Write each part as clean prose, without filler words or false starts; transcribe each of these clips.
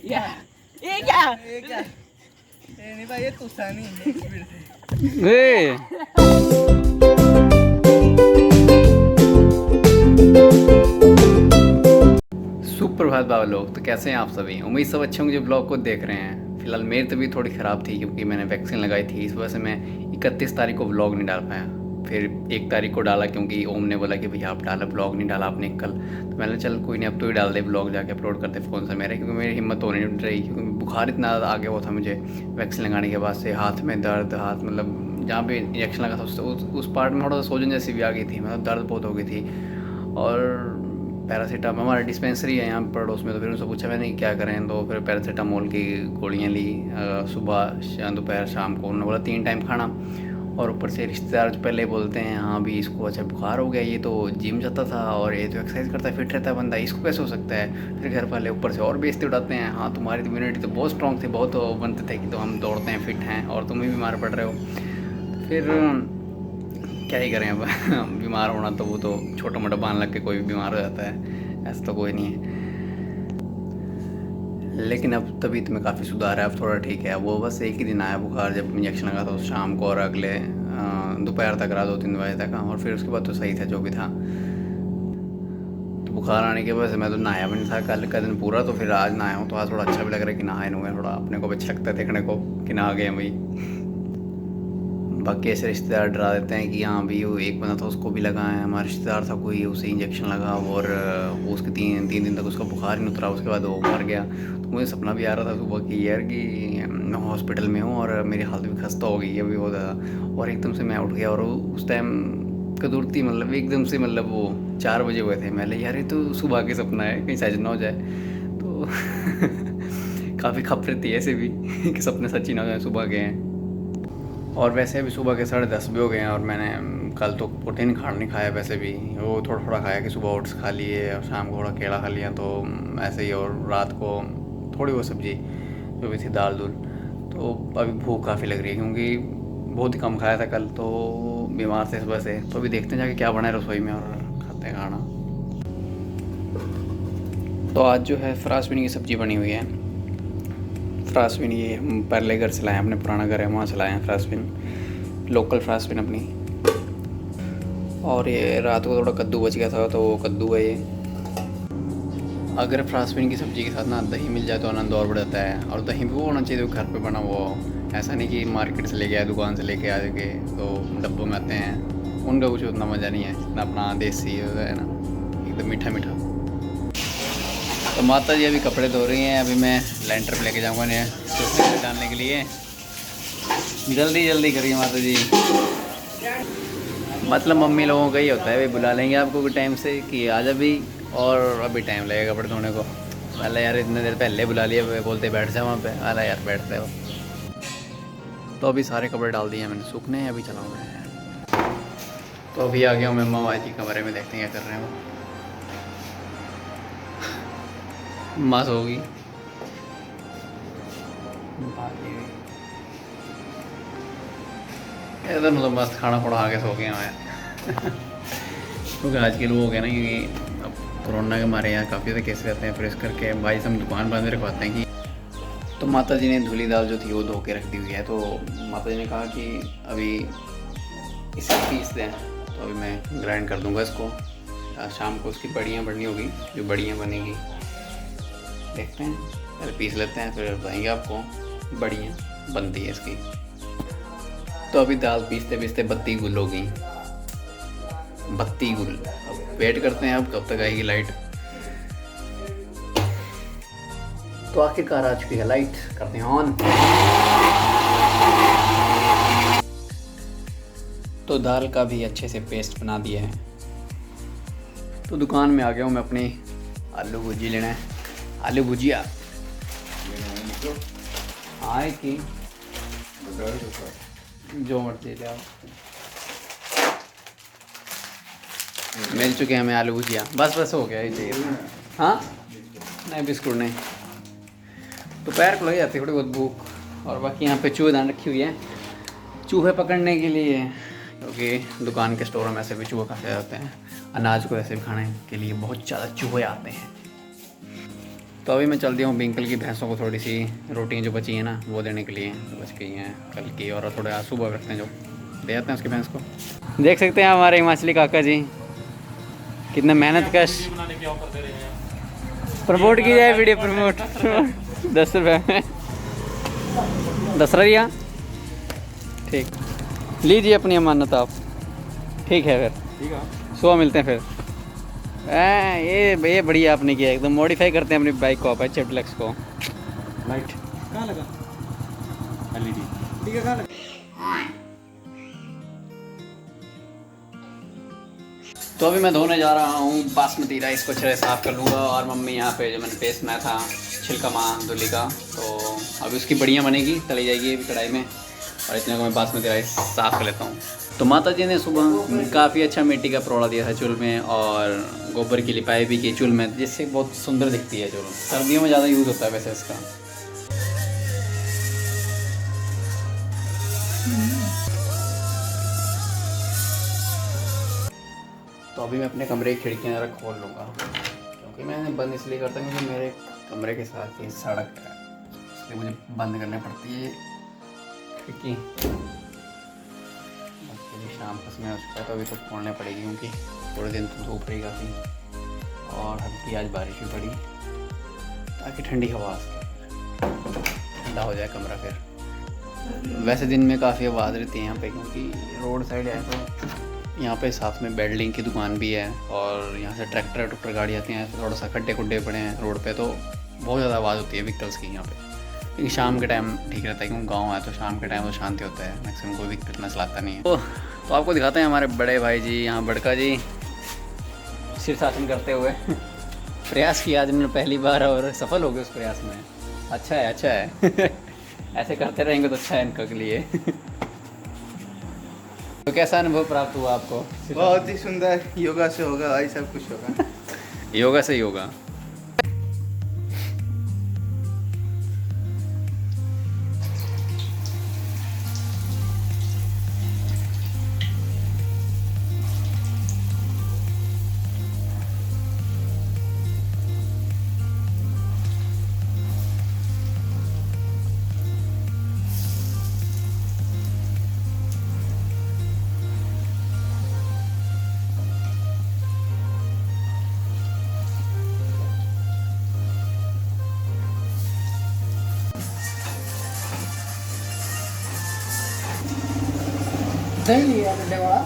ये क्या ये नहीं भाई, ये तुसा नहीं सुप्रभात बाबा लोग, तो कैसे हैं आप सभी। उम्मीद सब अच्छे होंगे जो ब्लॉग को देख रहे हैं। फिलहाल मेरी तबीयत थोड़ी ख़राब थी क्योंकि मैंने वैक्सीन लगाई थी। इस वजह से मैं 31 तारीख को ब्लॉग नहीं डाल पाया। फिर 1 तारीख को डाला क्योंकि ओम ने बोला कि भैया आप डाला, ब्लॉग नहीं डाला आपने कल। तो मैंने चल कोई नहीं, अब तो ही डाल दे ब्लॉग, जाके अपलोड करते फ़ोन से मेरे, क्योंकि मेरी हिम्मत होने नहीं रही। क्योंकि बुखार इतना ज़्यादा आ गया हुआ था मुझे वैक्सीन लगाने के बाद से। हाथ में दर्द, हाथ मतलब जहाँ पे इंजेक्शन लगा था उस पार्ट में थोड़ा सा सूजन जैसी भी आ गई थी, मतलब दर्द बहुत हो गई थी। और पैरासीटामोल, हमारा डिस्पेंसरी है यहाँ पड़ोस में, तो फिर उनसे पूछा मैंने क्या करें, तो फिर पैरासीटामोल की गोलियाँ ली सुबह दोपहर शाम को। उन्होंने बोला 3 टाइम खाना। और ऊपर से रिश्तेदार जो पहले बोलते हैं हाँ भी इसको अच्छा बुखार हो गया, ये तो जिम जाता था और ये तो एक्सरसाइज करता है, फिट रहता है बंदा, इसको कैसे हो सकता है। फिर घर वाले ऊपर से और बेइज्जती उड़ाते हैं, हाँ तुम्हारी इम्यूनिटी तो बहुत स्ट्रॉन्ग थी, बहुत बनते थे कि तो हम दौड़ते हैं, फिट हैं, और तुम ही बीमार पड़ रहे हो। फिर क्या ही करें अब बीमार होना तो वो तो छोटा मोटा बांध लग के कोई भी बीमार हो जाता है, ऐसा तो कोई नहीं है। लेकिन अब तबीयत में काफ़ी सुधार है, अब थोड़ा ठीक है। वो बस एक ही दिन आया बुखार, जब इंजेक्शन लगा था उस शाम को, और अगले दोपहर तक रहा 2-3 बजे तक, और फिर उसके बाद तो सही था जो भी था। तो बुखार आने की वजह से मैं तो नहाया भी नहीं था कल का दिन पूरा, तो फिर आज नहाया हूँ, तो आज थोड़ा अच्छा भी लग रहा है कि नहाए हुए, थोड़ा अपने को भी अच्छा लगता है देखने को कि नहा गए भाई। बाकी ऐसे रिश्तेदार डरा देते हैं कि हाँ भी वो एक बंदा था उसको भी लगा है, हमारा रिश्तेदार था कोई, उसे इंजेक्शन लगा और वो उसके 3 दिन तक उसका बुखार ही नहीं उतरा, उसके बाद वो मर गया। तो मुझे सपना भी आ रहा था सुबह कि यार कि मैं हॉस्पिटल में हूँ और मेरी हालत भी खस्ता हो गई है अभी बहुत ज़्यादा, और एकदम से मैं उठ गया। और उस टाइम कदूरती मतलब एकदम से, मतलब वो 4 बजे हुए थे। मैं यार ये तो सुबह के सपना है, कहीं सच ना हो जाए। तो काफ़ी खपत थी ऐसे भी कि सपने सच ही ना हो जाए, सुबह के हैं। और वैसे अभी सुबह के 10:30 भी हो गए हैं, और मैंने कल तो प्रोटीन नहीं खाया, वैसे भी वो थोड़ा थोड़ा खाया कि सुबह ओट्स खा लिए और शाम को थोड़ा केला खा लिया, तो ऐसे ही। और रात को थोड़ी वो सब्ज़ी जो भी थी, दाल दूल। तो अभी भूख काफ़ी लग रही है क्योंकि बहुत ही कम खाया था कल, तो बीमार थे सुबह से। तो अभी देखते हैं जाके क्या बना है रसोई में और खाते हैं खाना। तो आज जो है फ्रांसबीन की सब्ज़ी बनी हुई है। फ्रांसबीन ये हम पहले घर से लाए हैं, अपने पुराना घर है वहाँ से लाए हैं फ्रांसबीन, लोकल फ्रांसबीन अपनी। और ये रात को थोड़ा कद्दू बच गया था, तो वो कद्दू है ये। अगर फ्रांसबीन की सब्ज़ी के साथ ना दही मिल जाए तो आनंद और बढ़ जाता है। और दही भी वो होना चाहिए जो घर पे बना हुआ हो, ऐसा नहीं कि मार्केट से लेके आए, दुकान से लेके आ के तो डब्बों में आते हैं, उनका कुछ उतना मज़ा नहीं है जितना अपना देसी है ना, एकदम मीठा मीठा। तो माता जी अभी कपड़े धो रही हैं, अभी मैं लेंटर पे लेके जाऊंगा इन्हें सूखने डालने के लिए। जल्दी जल्दी करिए माता जी। मतलब मम्मी लोगों का ही होता है, वे बुला लेंगे आपको कुछ टाइम से कि आज अभी, और अभी टाइम लगेगा कपड़े धोने को। अला यार इतने देर पहले बुला लिया, वे बोलते बैठ जाओ वहाँ पे, अला यार बैठते हो। तो अभी सारे कपड़े डाल दिए मैंने सूखने, अभी चलाऊँ मैं। तो अभी आ गया हूँ मैं मम्मा जी कमरे में, देखते हैं क्या कर रहे हैं वो। मस्त होगी इधर मतलब मस्त खाना खुड़ा खा के सो गया मैं क्योंकि आज के लोग हो गए ना, क्योंकि अब कोरोना के हमारे यहाँ काफ़ी ज़्यादा केस रहते हैं, फिर इस करके भाई से हम दुकान बंद रखवाते हैं कि। तो माता जी ने धुली दाल जो थी वो धो के रख दी हुई है, तो माता जी ने कहा कि अभी इसे पीस दें, तो अभी मैं ग्राइंड कर दूँगा इसको। शाम को उसकी बड़ियाँ बननी होगी, जो बड़ियाँ बनेगी देखते हैं, पहले पीस लेते हैं फिर बताएंगे आपको बढ़िया बनती है इसकी। तो अभी दाल पीसते पीसते बत्ती गुल हो गई, बत्ती गुल। अब वेट करते हैं अब कब तक आएगी लाइट। तो आखिरकार आ चुकी है लाइट, करते हैं ऑन। तो दाल का भी अच्छे से पेस्ट बना दिया है। तो दुकान में आ गया हूँ मैं अपनी आलू भुजी लेना है, आलू भुजिया आए कि जो मर्जी ले आओ। मिल चुके हैं हमें आलू भुजिया, बस हो गया ही चाहिए। हाँ नहीं बिस्कुट नहीं, दोपहर को लग जाती है थोड़ी बहुत भूख। और बाकी यहाँ पे चूहे दान रखी हुई है चूहे पकड़ने के लिए, क्योंकि दुकान के स्टोर में ऐसे भी चूहे काफ़ी जाते हैं, अनाज को ऐसे भी खाने के लिए बहुत ज़्यादा चूहे आते हैं। तो अभी मैं चल दिया हूँ बिंकल की भैंसों को थोड़ी सी रोटियाँ जो बची हैं ना वो देने के लिए, तो बच गई हैं कल की, और थोड़े आंसू बह रखते हैं जो दे आते हैं उसकी भैंस को। देख सकते हैं हमारे हिमाचली काका जी कितने मेहनत कश। प्रमोट की जाए वीडियो, प्रमोट 10 रुपये में 10 रिया। ठीक, लीजिए अपनी अमानत आप। ठीक है फिर, ठीक है, सुबह मिलते हैं फिर। ये बढ़िया आपने किया, एकदम मॉडिफाई करते हैं अपनी बाइक को, अपाचे डिलक्स को। लाइट कहाँ लगा? LED ठीक है, कहाँ लगा? तो अभी मैं धोने जा रहा हूँ बासमती राइस को, अच्छे से साफ़ कर लूँगा। और मम्मी यहाँ पे जो मैंने पेस्ट बनाया था छिलका माँ दुली का, तो अभी उसकी बढ़िया बनेगी, तली जाएगी अभी कढ़ाई में। और इतने को मैं बासमती राइस साफ़ कर लेता हूँ। तो माता जी ने सुबह काफ़ी अच्छा मिट्टी का परोड़ा दिया था चूल्हे में, और गोबर की लिपाई भी की चूल्हे में, जिससे बहुत सुंदर दिखती है चूल्हा। सर्दियों में ज़्यादा यूज़ होता है वैसे इसका। तो अभी मैं अपने कमरे की खिड़कियाँ ज़रा खोल लूँगा, क्योंकि मैंने बंद इसलिए करता हूँ क्योंकि मेरे कमरे के साथ ही सड़क है, इसलिए मुझे बंद करनी पड़ती है खिड़की। शाम का समय हो चुका है तो अभी तो खोलने पड़ेगी, क्योंकि थोड़े दिन तो धूप रहेगा काफ़ी, और हल्की आज बारिश भी पड़ी, ताकि ठंडी हवा ठंडा हो जाए कमरा फिर। वैसे दिन में काफ़ी आवाज़ रहती है यहाँ पे, क्योंकि रोड साइड है, तो यहाँ पे साथ में बेल्डिंग की दुकान भी है, और यहाँ से ट्रैक्टर गाड़ी आती हैं, थोड़ा सा खड्डे खुड्डे पड़े हैं रोड पे, तो बहुत ज़्यादा आवाज़ होती है व्हीकल्स की यहाँ पे। लेकिन शाम के टाइम ठीक रहता है, क्योंकि गांव है तो शाम के टाइम तो शांति होता है, मैक्सिमम कोई व्हीकल इतना चलाता नहीं है। तो आपको दिखाते हैं हमारे बड़े भाई जी, यहाँ बड़का जी शीर्षासन करते हुए प्रयास किया आज इन्होंने पहली बार, और सफल हो गए उस प्रयास में। अच्छा है, अच्छा है ऐसे करते रहेंगे तो अच्छा है इनका के लिए तो कैसा अनुभव प्राप्त हुआ आपको? बहुत ही सुंदर। योगा से होगा भाई, सब कुछ होगा योगा से ही होगा। दही लिया अंडे वाला।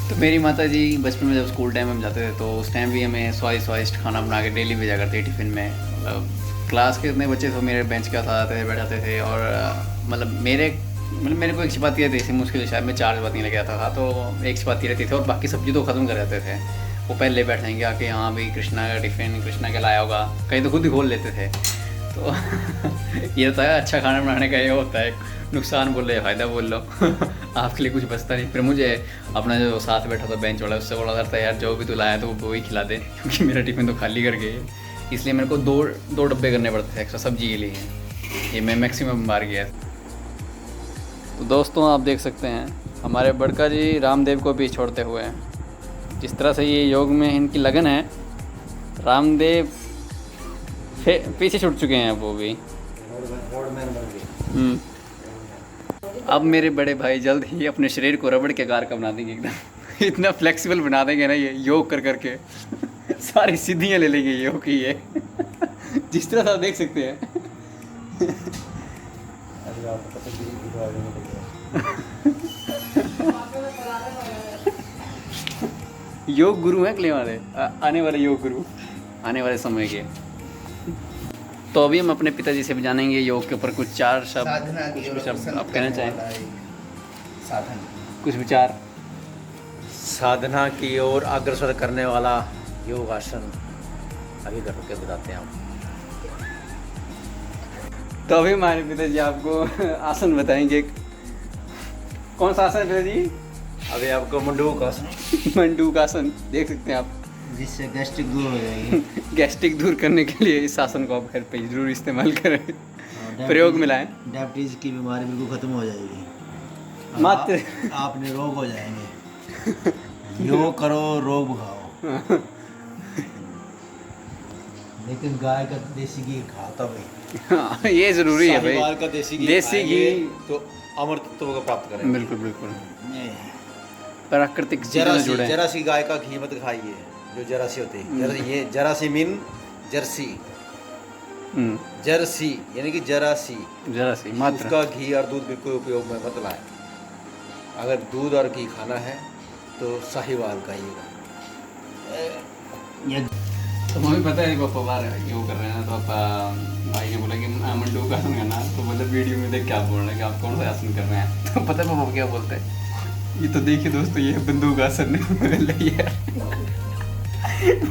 तो मेरी माता जी बचपन में जब स्कूल टाइम में हम जाते थे, तो उस टाइम भी हमें स्वादिष्ट खाना बना के डेली भेजा करते टिफ़िन में। मतलब क्लास के इतने बच्चे तो मेरे बेंच के साथ आते थे, बैठ जाते थे, और मेरे को एक चपाती रहती थी, मुश्किल शायद मैं 4 चपातियाँ लेके आता था, तो एक चपाती रहती थी और बाकी सब्जी तो ख़त्म कर जाते थे। वो पहले बैठेंगे आके, हाँ भाई कृष्णा का टिफ़िन कृष्णा के लाया होगा, कहीं तो खुद ही खोल लेते थे। तो ये होता है अच्छा खाना बनाने का, ये होता है नुकसान बोल रहे फ़ायदा बोल लो आपके लिए कुछ बचता नहीं। फिर मुझे अपना जो साथ बैठा था बेंच वाला, उससे बोला था यार जो भी तू लाया तो वो ही खिला दे, क्योंकि मेरा टिफ़िन तो खाली कर गए, इसलिए मेरे को दो डब्बे करने पड़ते थे एक्स्ट्रा सब्जी के लिए। ये मैं मैक्सिमम बार गया। तो दोस्तों आप देख सकते हैं हमारे बड़का जी रामदेव को भी छोड़ते हुए हैं। जिस तरह से ये योग में इनकी लगन है, रामदेव पीछे छूट चुके हैं वो भी। अब मेरे बड़े भाई जल्द ही अपने शरीर को रबड़ के आकार का बना देंगे, एकदम इतना फ्लेक्सिबल बना देंगे ना ये योग कर करके सारी सीधियाँ ले लेंगे योग की ये जिस तरह से आप देख सकते हैं योग गुरु हैं अगले वाले, आने वाले योग गुरु आने वाले समय के। तो अभी हम अपने पिताजी से भी जानेंगे योग के ऊपर कुछ 4 शब्द, कुछ भी शब्द आप कहना चाहें? साधन, कुछ विचार। साधना की ओर अग्रसर करने वाला योगासन अभी करके बताते हैं हम। तो अभी हमारे पिताजी आपको आसन बताएंगे। कौन सा आसन है पिताजी? अभी आपको मंडूक आसन मंडूक आसन देख सकते हैं आप, जिससे गैस्ट्रिक दूर हो जाएगी। गैस्ट्रिक दूर करने के लिए इस आसन को आप घर पे जरूर इस्तेमाल करें, प्रयोग मिला है। डायबिटीज की बीमारी बिल्कुल खत्म हो जाएगी, मात्र आपने रोग हो जाएंगे। योग करो, रोग भगाओ। लेकिन गाय का देसी घी खाता भाई। हाँ, ये जरूरी है भाई। साहिवाल का देसी घी देसी घी तो अमर तत्व को प्राप्त करें। बिल्कुल बिल्कुल प्राकृतिक चीजों से जुड़े हैं। जरासी गाय का घी मत खाइए, जो जरासी होती है। ये जरासी मीन जर्सी, जर्सी यानी कि जरासी, जरासी मात्र। उसका घी और दूध बिल्कुल उपयोग में मत लाएं। अगर दूध और घी खाना है तो साहिवाल का ये। तो हमें पता है पापा बाहर वो कर रहे हैं, तो पापा भाई ने बोला कि मंडू का आसन करना, तो मतलब वीडियो में देख के आप बोल रहे हैं कि आप कौन सा आसन कर रहे हैं। तो पता है पापा क्या बोलते हैं, ये तो देखिए दोस्तों, ये बंदूक आसन नहीं यार,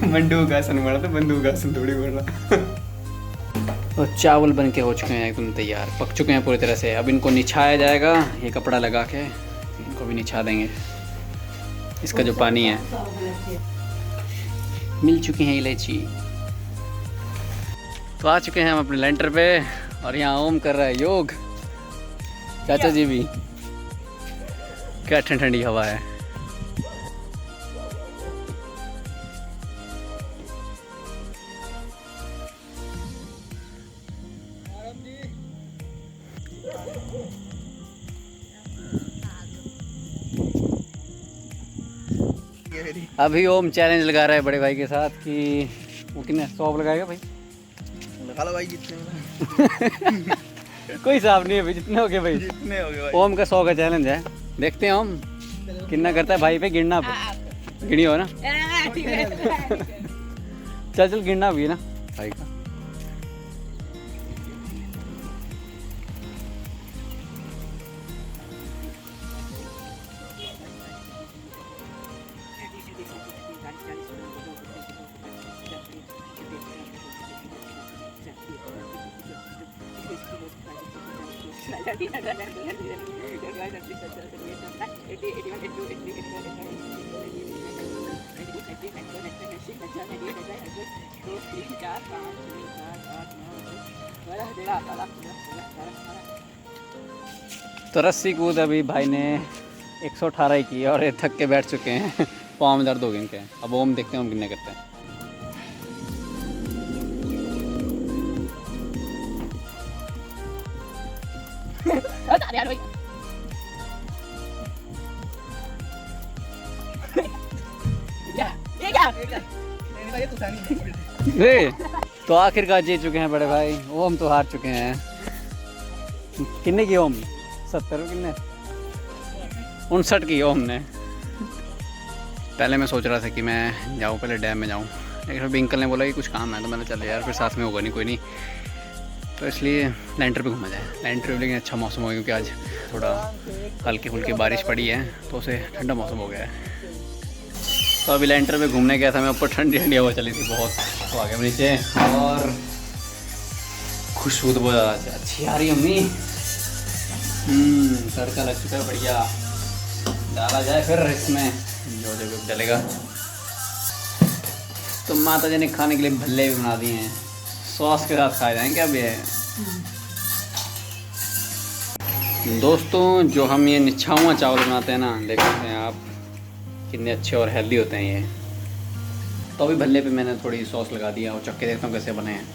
मंडूक आसन बोला, तो बंदूक आसन थोड़ी बोल रहा। तो चावल बन के हो चुके हैं एकदम तैयार, पक चुके हैं पूरी तरह से। अब इनको निछाया जाएगा, ये कपड़ा लगा के इनको भी निछा देंगे। इसका जो पानी है, मिल चुकी हैं इलायची। तो आ चुके हैं हम अपने लेंटर पे, और यहाँ ओम कर रहा है योग। चाचा जी भी, क्या ठंडी ठंडी हवा है। अभी ओम चैलेंज लगा रहा है बड़े भाई के साथ कि वो कितने 100 लगाएगा भाई। लगा लो भाई जितने। कोई हिसाब नहीं है भाई, जितने हो गए भाई, जितने हो गए भाई। ओम का 100 का चैलेंज है। देखते हैं ओम कितना करता है भाई पे। गिनना पे गिनी हो ना, चल चल गिनना भी है ना भाई का। तो रस्सी कूद अभी भाई ने 118 ही की और ये थक के बैठ चुके हैं। पाँव में दर्द हो गए इनके। अब ओम देखते हैं हम कितने करते हैं। तो आखिरकार जीत चुके हैं बड़े भाई। ओम तो हार चुके हैं। कितने की ओम? 70 कितने? 59 की ओम ने। पहले मैं सोच रहा था कि मैं जाऊँ पहले डैम में जाऊँ, लेकिन अभी अंकल ने बोला कि कुछ काम है, तो मैंने चले यार फिर साथ में होगा नहीं कोई नहीं, तो इसलिए लैंटर पे घूमा जाए। लैंटर पे लेकिन अच्छा मौसम हो गया क्योंकि आज थोड़ा हल्की फुल्की बारिश पड़ी है, तो उसे ठंडा मौसम हो गया है। तो अभी लैंटर पे घूमने गया था मैं, ऊपर ठंडी ठंडी हवा चली थी बहुत, तो आ गया नीचे और खुशबू तो बहुत ज़्यादा अच्छी आ रही है। अम्मी तड़का लग चुका है बढ़िया, डाला जाए फिर इसमें जो जो डलेगा। तो माता जी ने खाने के लिए भल्ले भी बना दिए हैं, सॉस के साथ खाए जाएंगे। अब ये दोस्तों जो हम ये निछावा चावल बनाते हैं ना, देख सकते हैं आप कितने अच्छे और हेल्दी होते हैं ये। तो अभी भल्ले पे मैंने थोड़ी सॉस लगा दिया और चक्के देखता हूँ कैसे बने हैं।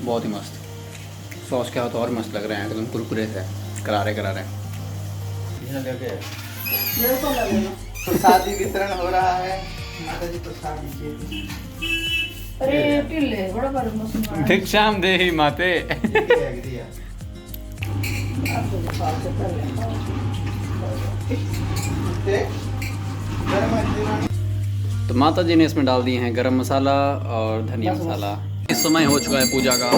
बहुत ही मस्त सॉस के हाथ और मस्त लग रहे हैं, एकदम कुरकुरे से करारे करारे। शादी वितरण हो रहा है, माता जी प्रसाद दीजिए। अरे टिल्ले बड़ा बड़ा मौसम भिक्षाम देहि माते। तो माता जी ने इसमें डाल दिए हैं गरम मसाला और धनिया मसाला। इस समय हो चुका है पूजा का।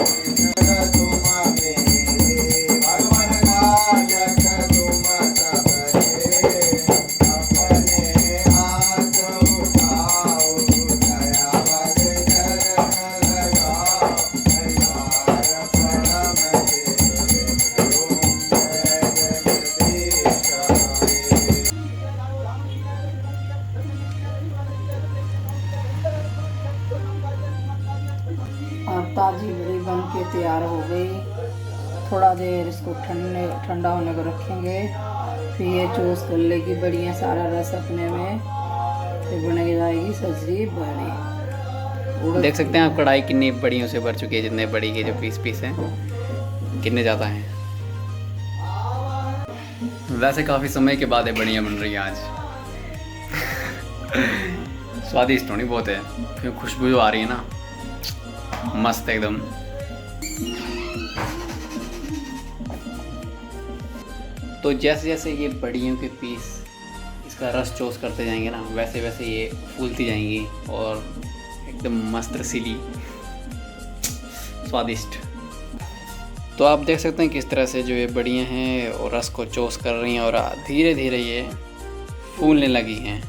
थोड़ा देर इसको ठंडा होने को रखेंगे। फिर ये चूस कर लेगी बढ़िया सारा रस अपने में, फिर बन जाएगी सजरी बड़ी। देख सकते हैं आप कढ़ाई कितनी बड़ियों से भर चुकी है, जितने बड़ी के जो पीस हैं कितने ज़्यादा हैं। वैसे काफ़ी समय के बाद ये बढ़िया बन रही है आज। स्वादिष्ट होनी बहुत है, क्योंकि खुशबू जो आ रही है ना, मस्त एकदम। तो जैसे जैसे ये बढ़ियों के पीस इसका रस चोस करते जाएंगे ना, वैसे वैसे ये फूलती जाएंगी और एकदम मस्त रसीली स्वादिष्ट। तो आप देख सकते हैं किस तरह से जो ये बढ़ियाँ हैं और रस को चोस कर रही हैं और धीरे धीरे ये फूलने लगी हैं।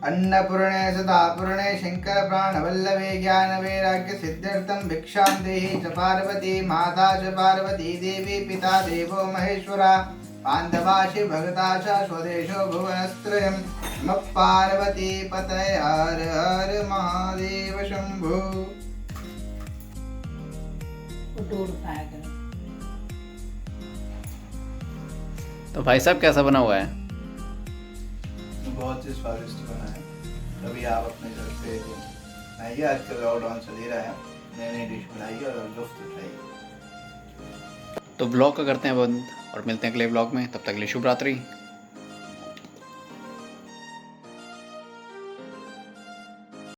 अन्नपूर्णे सदापूर्णे शंकर प्राणवल्लभे ज्ञान वैराग्य सिद्ध्यर्थं भिक्षां देहि च पार्वती माता च पार्वती देवी पिता देवो महेश्वरा पांडवाशि भगता च स्वदेशो भुवनस्त्रयं नमः पार्वती पतये हर हर महादेव शंभो। तो भाई साहब कैसा बना हुआ है? बहुत ही स्वादिष्ट बना है। कभी आप अपने घर पे बनाइए, आजकल लॉकडाउन चल ही रहा है, नई नई डिश बनाइए और लुत्फ उठाइए। तो ब्लॉग का करते हैं बंद और मिलते हैं अगले ब्लॉग में। तब तक के लिए शुभ रात्रि।